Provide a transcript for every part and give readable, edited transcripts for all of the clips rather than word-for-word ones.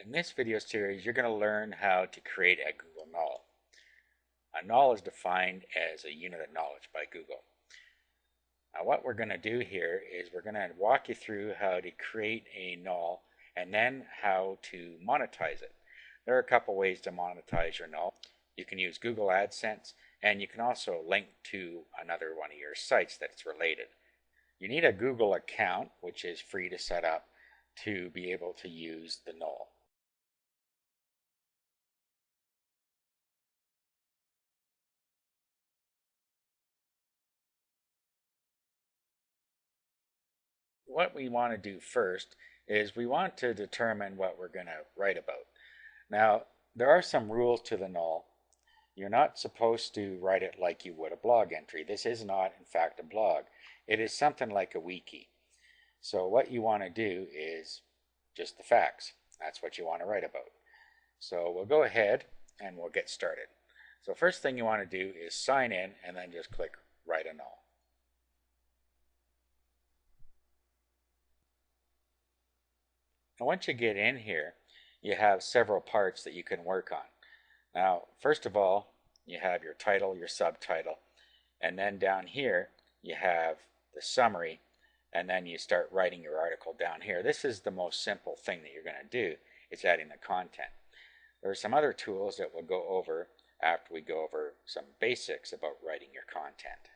In this video series, you're going to learn how to create a Google Knol. A Knol is defined as a unit of knowledge by Google. Now what we're going to do here is we're going to walk you through how to create a Knol and then how to monetize it. There are a couple ways to monetize your Knol. You can use Google AdSense, and you can also link to another one of your sites that's related. You need a Google account, which is free to set up to be able to use the Knol. What we want to do first is we want to determine what we're going to write about. Now, there are some rules to the Knol. You're not supposed to write it like you would a blog entry. This is not, in fact, a blog. It is something like a wiki. So what you want to do is just the facts. That's what you want to write about. So we'll go ahead and we'll get started. So first thing you want to do is sign in and then just click Write a Knol. And once you get in here, you have several parts that you can work on. Now, first of all, you have your title, your subtitle, and then down here you have the summary, and then you start writing your article down here. This is the most simple thing that you're going to do. It's adding the content. There are some other tools that we'll go over after we go over some basics about writing your content.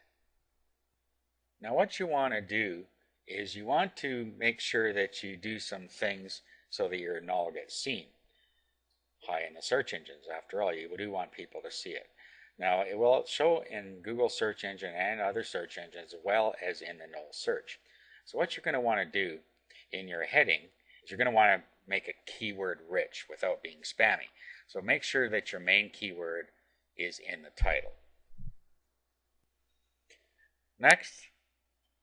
Now what you want to do is you want to make sure that you do some things so that your Knol gets seen high in the search engines. After all, you do want people to see it. Now it will show in Google search engine and other search engines as well as in the Knol search. So what you're going to want to do in your heading is you're going to want to make it keyword rich without being spammy. So make sure that your main keyword is in the title. Next,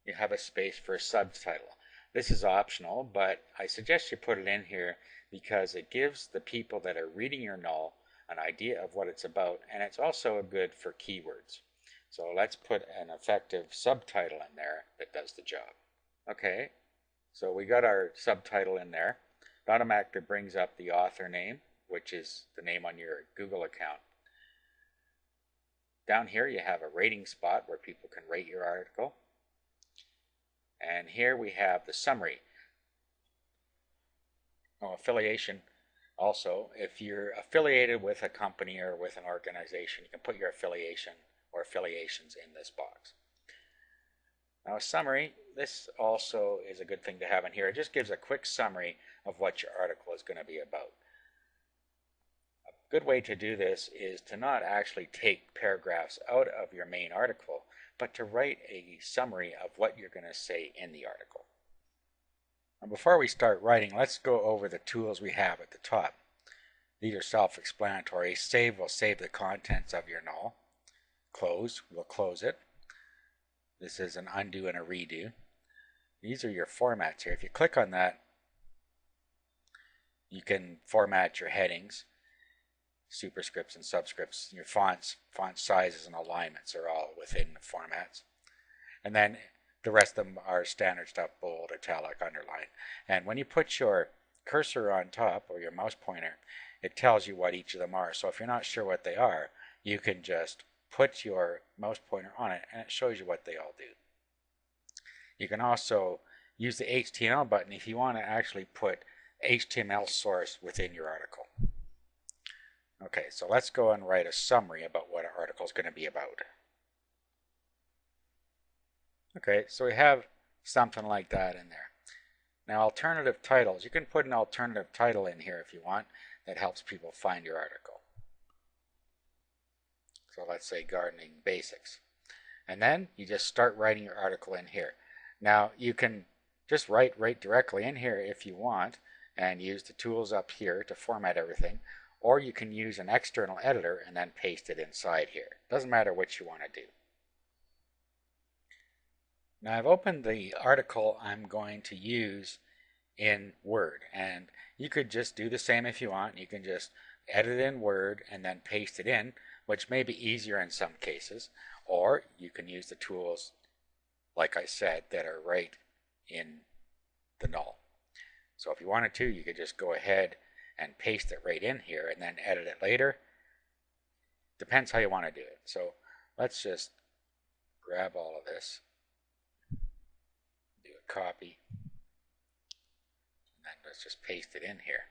you have a space for a subtitle. This is optional, but I suggest you put it in here because it gives the people that are reading your Knol an idea of what it's about, and it's also good for keywords. So let's put an effective subtitle in there that does the job. Okay, so we got our subtitle in there. It automatically brings up the author name, which is the name on your Google account. Down here you have a rating spot where people can rate your article. And here we have the summary. Affiliation. Also, if you're affiliated with a company or with an organization, you can put your affiliation or affiliations in this box. Now a summary, this also is a good thing to have in here. It just gives a quick summary of what your article is going to be about. A good way to do this is to not actually take paragraphs out of your main article, but to write a summary of what you're going to say in the article. Now before we start writing, let's go over the tools we have at the top. These are self-explanatory. Save will save the contents of your Knol. Close will close it. This is an undo and a redo. These are your formats here. If you click on that, you can format your headings, superscripts and subscripts. Your fonts, font sizes and alignments are all within the formats. And then the rest of them are standard stuff, bold, italic, underline. And when you put your cursor on top or your mouse pointer, it tells you what each of them are. So if you're not sure what they are, you can just put your mouse pointer on it and it shows you what they all do. You can also use the HTML button if you want to actually put HTML source within your article. Okay, so let's go and write a summary about what our article is going to be about. Okay, so we have something like that in there. Now alternative titles, you can put an alternative title in here if you want. That helps people find your article. So let's say gardening basics. And then you just start writing your article in here. Now you can just write right directly in here if you want and use the tools up here to format everything. Or you can use an external editor and then paste it inside here. Doesn't matter what you want to do. Now I've opened the article I'm going to use in Word, and you could just do the same if you want. You can just edit in Word and then paste it in, which may be easier in some cases, or you can use the tools, like I said, that are right in the Knol. So if you wanted to, you could just go ahead and paste it right in here and then edit it later. Depends how you want to do it. So let's just grab all of this, do a copy, and then let's just paste it in here.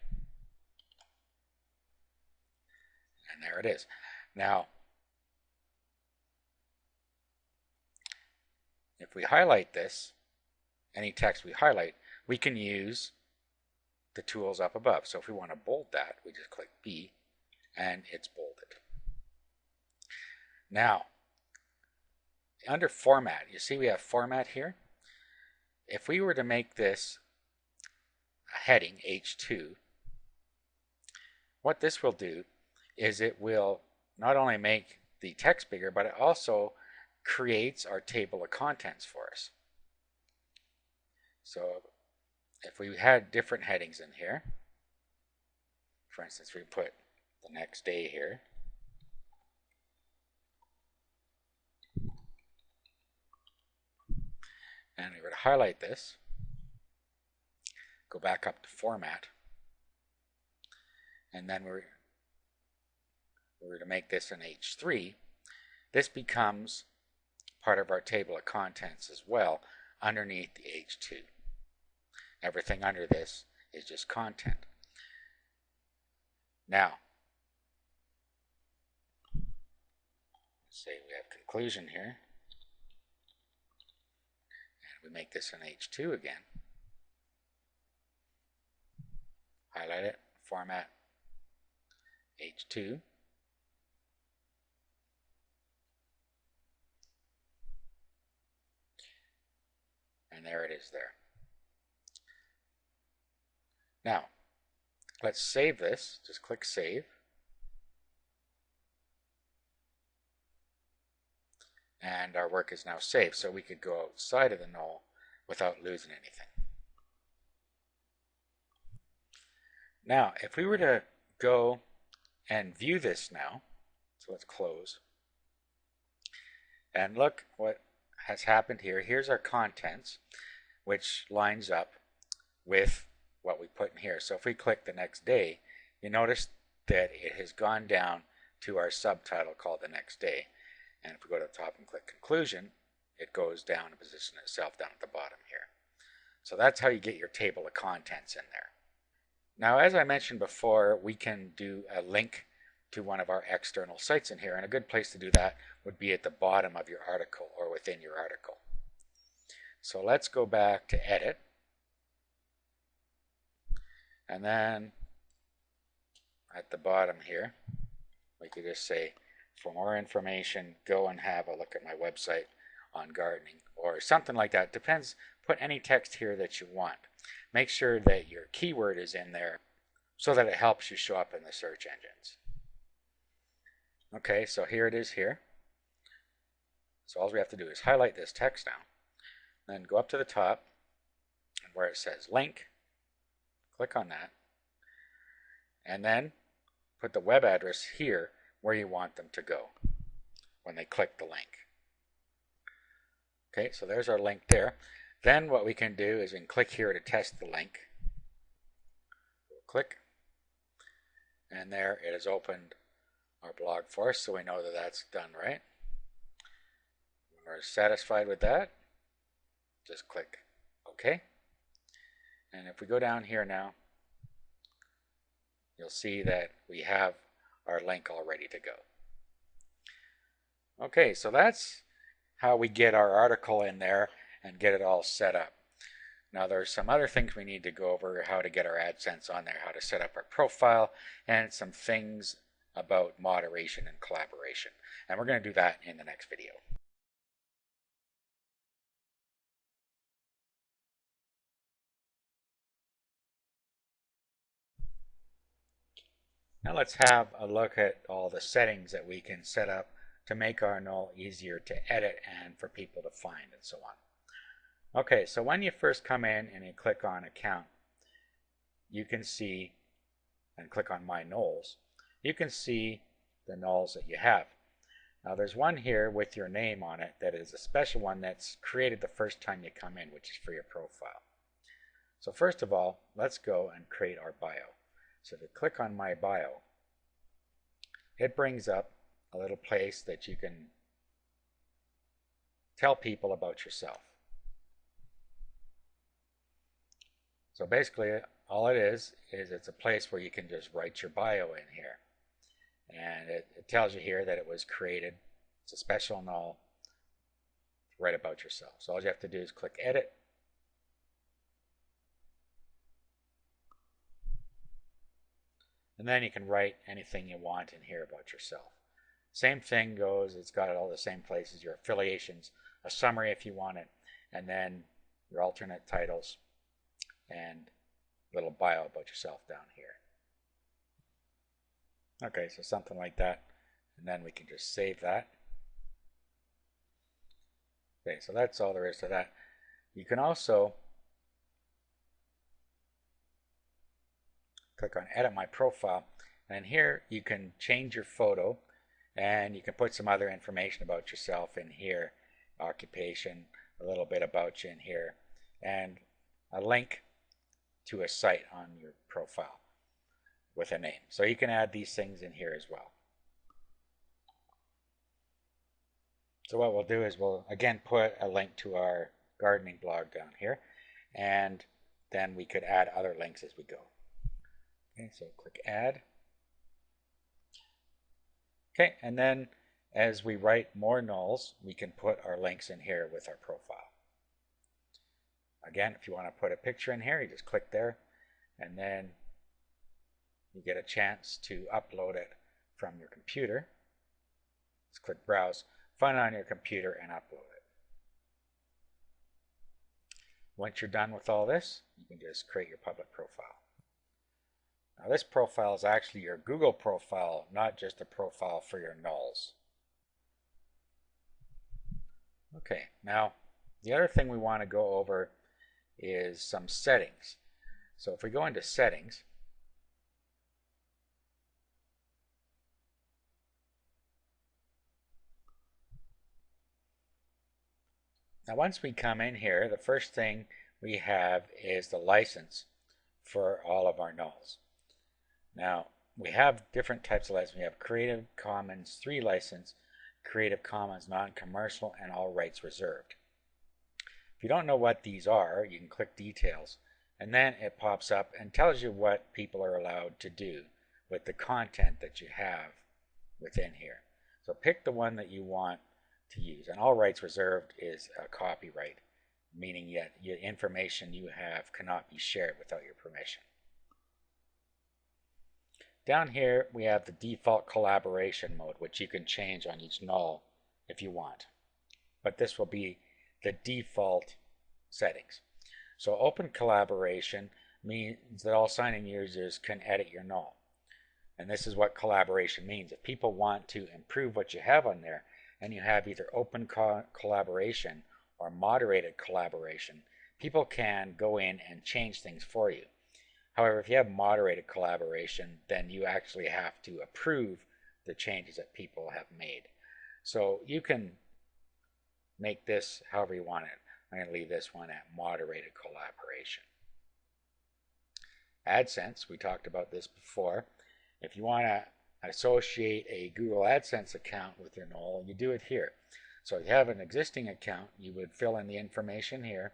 And there it is. Now, if we highlight this, any text we highlight, we can use the tools up above. So if we want to bold that, we just click B and it's bolded. Now, under format, you see we have format here. If we were to make this a heading, H2, what this will do is it will not only make the text bigger, but it also creates our table of contents for us. So if we had different headings in here, for instance, we put the next day here, and we were to highlight this, go back up to format, and then we were to make this an H3, this becomes part of our table of contents as well underneath the H2. Everything under this is just content. Now, let's say we have conclusion here, and we make this an H2 again. Highlight it, format, H2. And there it is there. Now, let's save this. Just click Save. And our work is now saved, so we could go outside of the Knol without losing anything. Now, if we were to go and view this now, so let's close, and look what has happened here. Here's our contents, which lines up with what we put in here. So if we click the next day, you notice that it has gone down to our subtitle called the next day. And if we go to the top and click conclusion, it goes down and positions itself down at the bottom here. So that's how you get your table of contents in there. Now, as I mentioned before, we can do a link to one of our external sites in here, and a good place to do that would be at the bottom of your article or within your article. So let's go back to edit, and then at the bottom here we could just say, for more information, go and have a look at my website on gardening or something like that. Depends. Put any text here that you want. Make sure that your keyword is in there so that it helps you show up in the search engines. Okay, so here it is here. So all we have to do is highlight this text now, then go up to the top and where it says link, click on that, and then put the web address here where you want them to go when they click the link. Okay, so there's our link there. Then what we can do is we can click here to test the link. We'll click, and there it has opened our blog for us, so we know that that's done right. When we're satisfied with that, just click OK. And if we go down here now, you'll see that we have our link all ready to go. Okay, so that's how we get our article in there and get it all set up. Now there's some other things we need to go over, how to get our AdSense on there, how to set up our profile, and some things about moderation and collaboration. And we're going to do that in the next video. Now let's have a look at all the settings that we can set up to make our Knol easier to edit and for people to find and so on. Okay, so when you first come in and you click on account, you can see, and click on My Knols, you can see the Knols that you have. Now there's one here with your name on it that is a special one that's created the first time you come in, which is for your profile. So first of all, let's go and create our bio. So if you click on My Bio, it brings up a little place that you can tell people about yourself. So basically, all it is it's a place where you can just write your bio in here. And it tells you here that it was created. It's a special null to write about yourself. So all you have to do is click Edit. And then you can write anything you want in here about yourself. Same thing goes, it's got all the same places, your affiliations, a summary if you want it, and then your alternate titles, and a little bio about yourself down here. Okay, so something like that, and then we can just save that. Okay, so that's all there is to that. You can also click on Edit My Profile, and here you can change your photo, and you can put some other information about yourself in here, occupation, a little bit about you in here, and a link to a site on your profile with a name. So you can add these things in here as well. So what we'll do is we'll again put a link to our gardening blog down here, and then we could add other links as we go. Okay, so click Add. Okay, and then as we write more nulls, we can put our links in here with our profile. Again, if you want to put a picture in here, you just click there, and then you get a chance to upload it from your computer. Just click Browse, find it on your computer, and upload it. Once you're done with all this, you can just create your public profile. Now this profile is actually your Google profile, not just a profile for your nulls. Okay, now the other thing we want to go over is some settings. So if we go into Settings, now once we come in here, the first thing we have is the license for all of our nulls. Now, we have different types of license. We have Creative Commons 3 license, Creative Commons non-commercial, and all rights reserved. If you don't know what these are, you can click Details, and then it pops up and tells you what people are allowed to do with the content that you have within here. So pick the one that you want to use. And all rights reserved is a copyright, meaning that the information you have cannot be shared without your permission. Down here we have the default collaboration mode, which you can change on each null if you want. But this will be the default settings. So open collaboration means that all signing users can edit your null. And this is what collaboration means. If people want to improve what you have on there, and you have either open collaboration or moderated collaboration, people can go in and change things for you. However, if you have moderated collaboration, then you actually have to approve the changes that people have made. So you can make this however you want it. I'm going to leave this one at moderated collaboration. AdSense, we talked about this before. If you want to associate a Google AdSense account with your null, you do it here. So if you have an existing account, you would fill in the information here.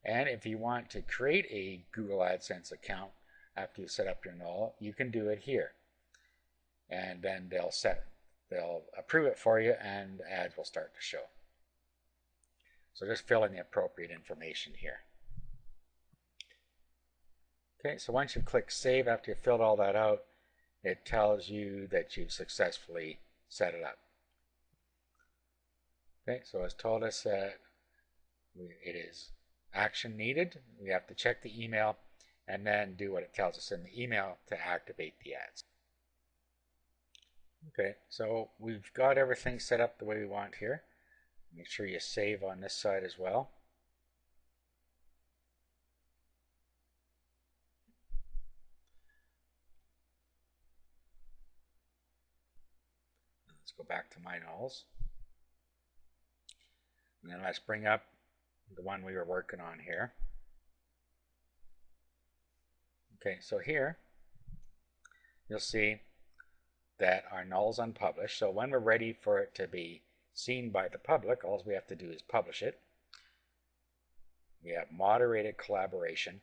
And if you want to create a Google AdSense account after you set up your null, you can do it here. And then they'll approve it for you, and ads will start to show. So just fill in the appropriate information here. Okay, so once you click Save after you've filled all that out, it tells you that you've successfully set it up. Okay, so it's told us that it is action needed. We have to check the email and then do what it tells us in the email to activate the ads. Okay, so we've got everything set up the way we want here. Make sure you save on this side as well. Let's go back to my nulls. And then let's bring up the one we were working on here. Okay, so here you'll see that our null is unpublished. So when we're ready for it to be seen by the public, all we have to do is publish it. We have moderated collaboration,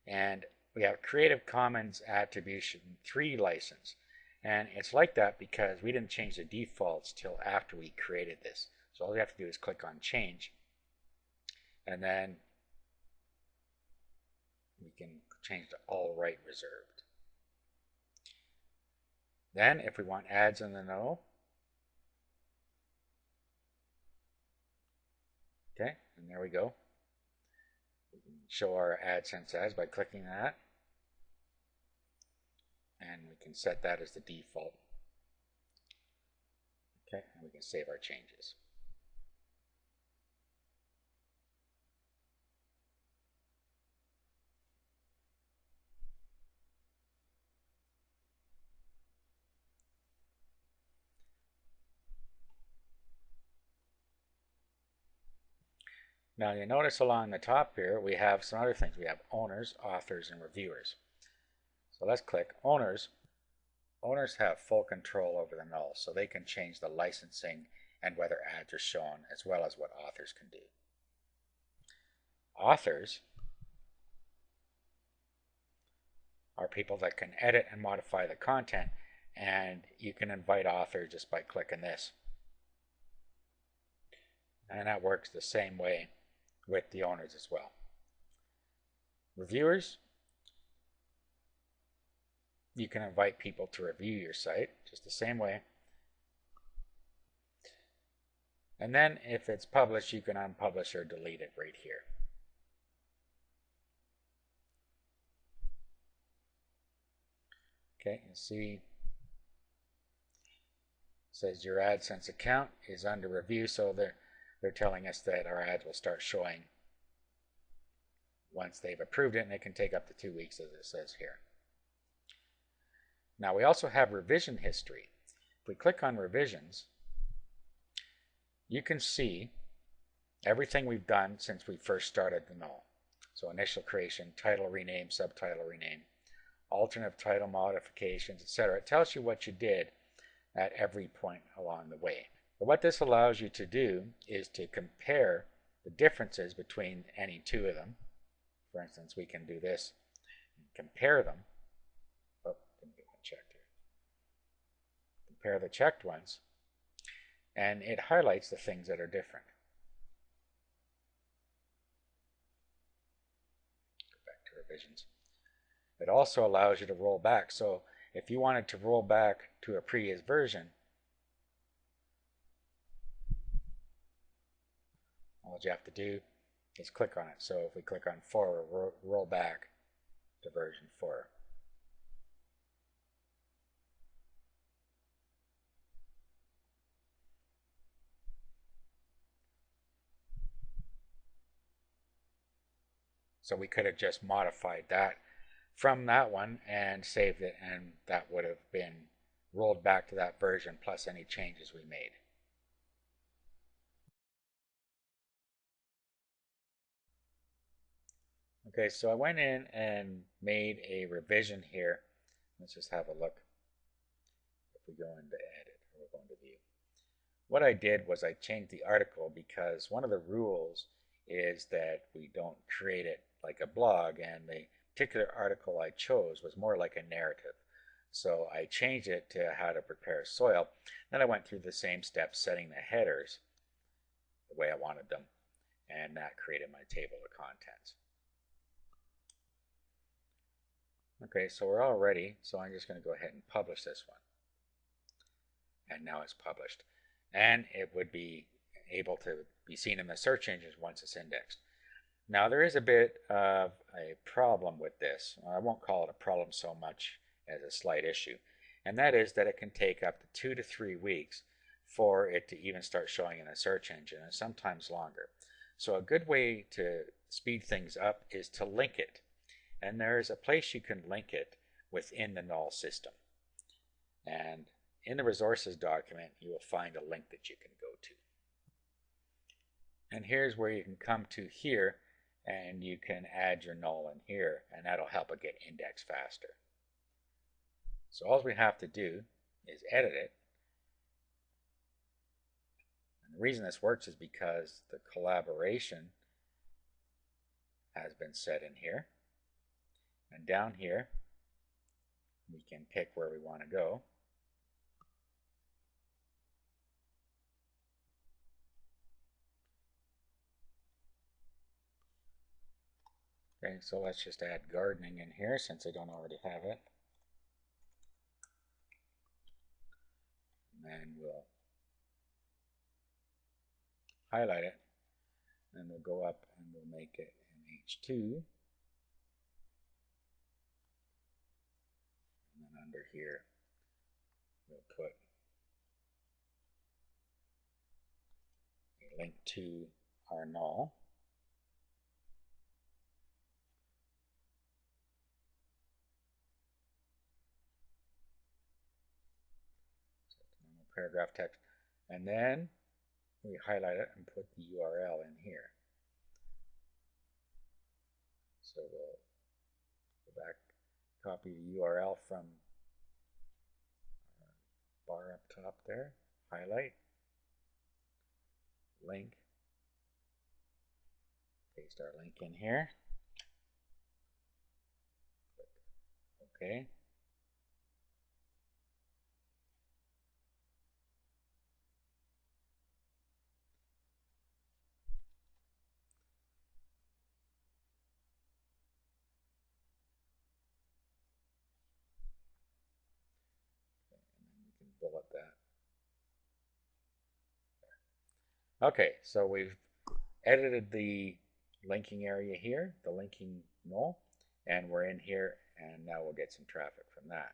and we have Creative Commons Attribution 3 license. And it's like that because we didn't change the defaults till after we created this. So all we have to do is click on change, and then we can change to all right reserved. Then if we want ads in the null, okay, and there we go. We can show our AdSense ads by clicking that, and we can set that as the default. Okay, and we can save our changes. Now you notice along the top here we have some other things. We have owners, authors, and reviewers. So let's click owners. Owners have full control over the null, so they can change the licensing and whether ads are shown, as well as what authors can do. Authors are people that can edit and modify the content, and you can invite authors just by clicking this. And that works the same way with the owners as well. Reviewers, you can invite people to review your site just the same way. And then if it's published, you can unpublish or delete it right here. Okay, you see it says your AdSense account is under review, so they're telling us that our ads will start showing once they've approved it, and it can take up to 2 weeks, as it says here. Now we also have revision history. If we click on revisions, you can see everything we've done since we first started the null. So initial creation, title rename, subtitle rename, alternate title modifications, etc. It tells you what you did at every point along the way. But what this allows you to do is to compare the differences between any two of them. For instance, we can do this and compare them. Oh, didn't get one checked here. Compare the checked ones, and it highlights the things that are different. Go back to revisions. It also allows you to roll back. So if you wanted to roll back to a previous version, all you have to do is click on it. So if we click on 4, we'll roll back to version 4. So we could have just modified that from that one and saved it, and that would have been rolled back to that version plus any changes we made. Okay, so I went in and made a revision here. Let's just have a look. If we go into edit, or we'll go into view. What I did was I changed the article because one of the rules is that we don't create it like a blog, and the particular article I chose was more like a narrative. So I changed it to how to prepare soil. Then I went through the same steps, setting the headers the way I wanted them, and that created my table of contents. Okay, so we're all ready, so I'm just going to go ahead and publish this one. And now it's published. And it would be able to be seen in the search engines once it's indexed. Now there is a bit of a problem with this. I won't call it a problem so much as a slight issue. And that is that it can take up to 2 to 3 weeks for it to even start showing in a search engine, and sometimes longer. So a good way to speed things up is to link it. And there is a place you can link it within the Knol system. And in the resources document, you will find a link that you can go to. And here's where you can come to here, and you can add your Knol in here, and that'll help it get indexed faster. So all we have to do is edit it. And the reason this works is because the collaboration has been set in here. And down here, we can pick where we want to go. Okay, so let's just add gardening in here since I don't already have it. And then we'll highlight it. And we'll go up and we'll make it an H2. And then under here, we'll put a link to our Knol. Paragraph text, and then we highlight it and put the URL in here. So we'll go back, copy the URL from our bar up top there, highlight, link, paste our link in here, click OK. Bullet that. Okay, so we've edited the linking area here, the linking Knol, and we're in here, and now we'll get some traffic from that.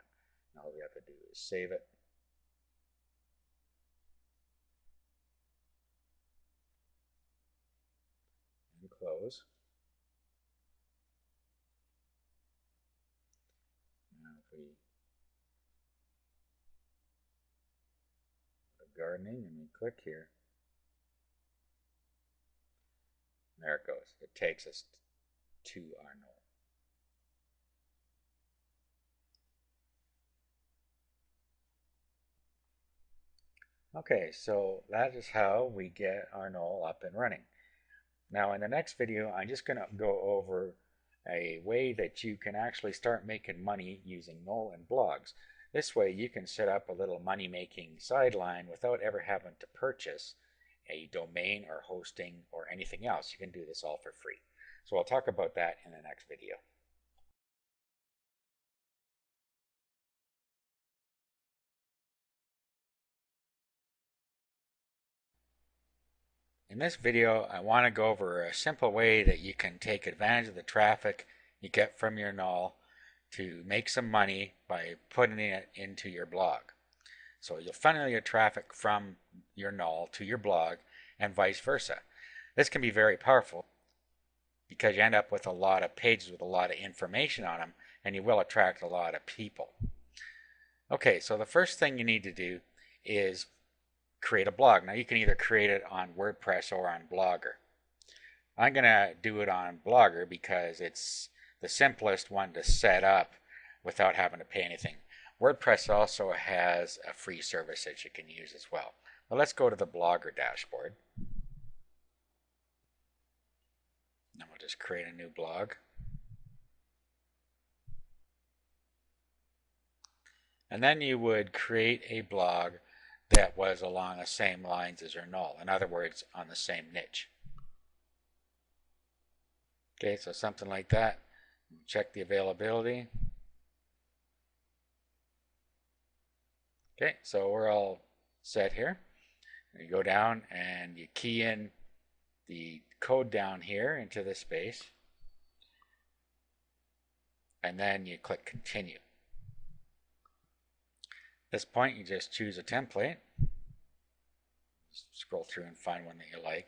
Now all we have to do is save it. And close. Now if we go to gardening and we click here, there it goes. It takes us to our Knol. Okay, so that is how we get our Knol up and running. Now in the next video, I'm just going to go over a way that you can actually start making money using Knol and blogs. This way you can set up a little money-making sideline without ever having to purchase a domain or hosting or anything else. You can do this all for free. So I'll talk about that in the next video. In this video, I want to go over a simple way that you can take advantage of the traffic you get from your Knol to make some money by putting it into your blog. So you'll funnel your traffic from your Knol to your blog and vice versa. This can be very powerful because you end up with a lot of pages with a lot of information on them, and you will attract a lot of people. Okay, so the first thing you need to do is create a blog. Now you can either create it on WordPress or on Blogger. I'm going to do it on Blogger because it's the simplest one to set up without having to pay anything. WordPress also has a free service that you can use as well. But let's go to the Blogger dashboard. Now we'll just create a new blog. And then you would create a blog that was along the same lines as your Knol. In other words, on the same niche. Okay, so something like that. Check the availability. Okay, so we're all set here. You go down and you key in the code down here into this space. And then you click continue. At this point, you just choose a template. Scroll through and find one that you like.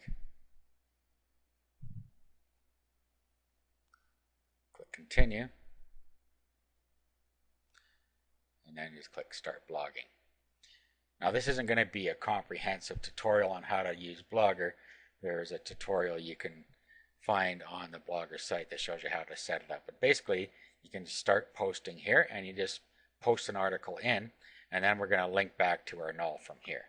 Click continue. And then just click start blogging. Now this isn't going to be a comprehensive tutorial on how to use Blogger. There's a tutorial you can find on the Blogger site that shows you how to set it up. But basically, you can start posting here and you just post an article in, and then we're going to link back to our null from here.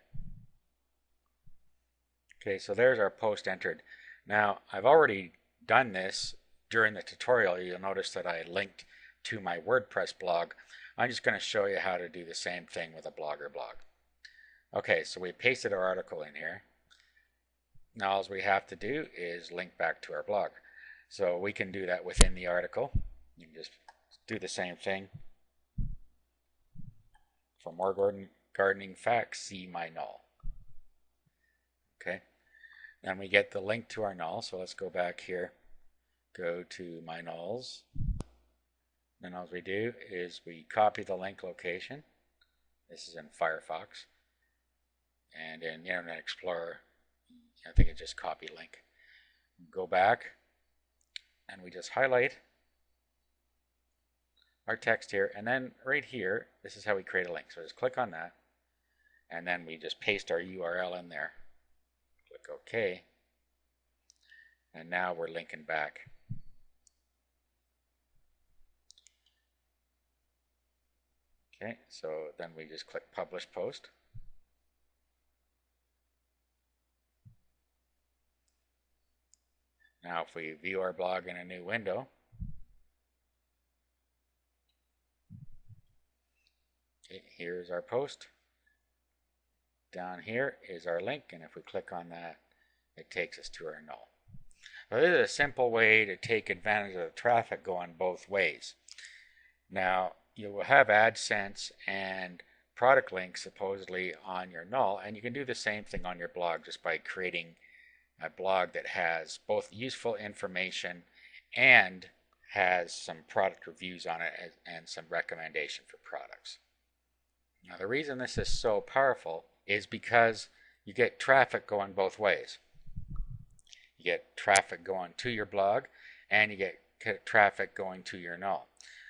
Okay, so there's our post entered. Now, I've already done this during the tutorial. You'll notice that I linked to my WordPress blog. I'm just going to show you how to do the same thing with a Blogger blog. Okay, so we pasted our article in here. Now all we have to do is link back to our blog. So we can do that within the article. You can just do the same thing. For more gardening facts, see my null. Okay, then we get the link to our null. So let's go back here, go to my nulls. Then all we do is we copy the link location. This is in Firefox. And in Internet Explorer, I think it's just copy link. Go back and we just highlight our text here, and then right here, this is how we create a link. So just click on that, and then we just paste our URL in there. Click OK, and now we're linking back. Okay, so then we just click Publish Post. Now if we view our blog in a new window, okay, here's our post. Down here is our link, and if we click on that, it takes us to our null. So this is a simple way to take advantage of the traffic going both ways. Now you will have AdSense and product links supposedly on your null, and you can do the same thing on your blog just by creating a blog that has both useful information and has some product reviews on it and some recommendation for products. Now the reason this is so powerful is because you get traffic going both ways. You get traffic going to your blog, and you get traffic going to your null.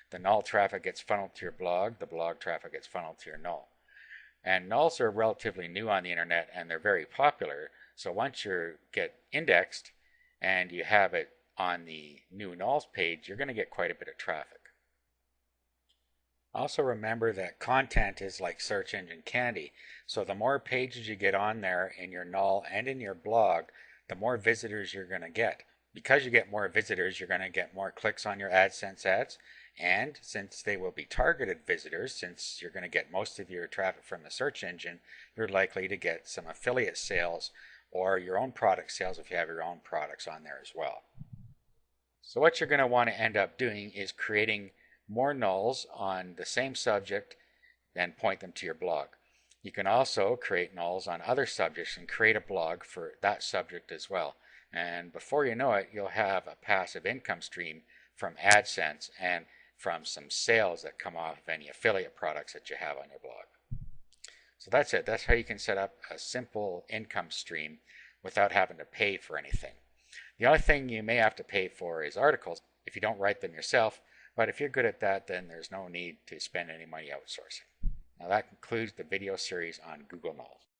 The null traffic gets funneled to your blog, the blog traffic gets funneled to your null. And nulls are relatively new on the internet, and they're very popular. So once you get indexed and you have it on the new nulls page, you're going to get quite a bit of traffic. Also remember that content is like search engine candy. So the more pages you get on there in your null and in your blog, the more visitors you're going to get. Because you get more visitors, you're going to get more clicks on your AdSense ads. And since they will be targeted visitors, since you're going to get most of your traffic from the search engine, you're likely to get some affiliate sales or your own product sales if you have your own products on there as well. So what you're going to want to end up doing is creating more nulls on the same subject and point them to your blog. You can also create nulls on other subjects and create a blog for that subject as well. And before you know it, you'll have a passive income stream from AdSense and from some sales that come off of any affiliate products that you have on your blog. So that's it. That's how you can set up a simple income stream without having to pay for anything. The only thing you may have to pay for is articles if you don't write them yourself, but if you're good at that, then there's no need to spend any money outsourcing. Now that concludes the video series on Google Knol.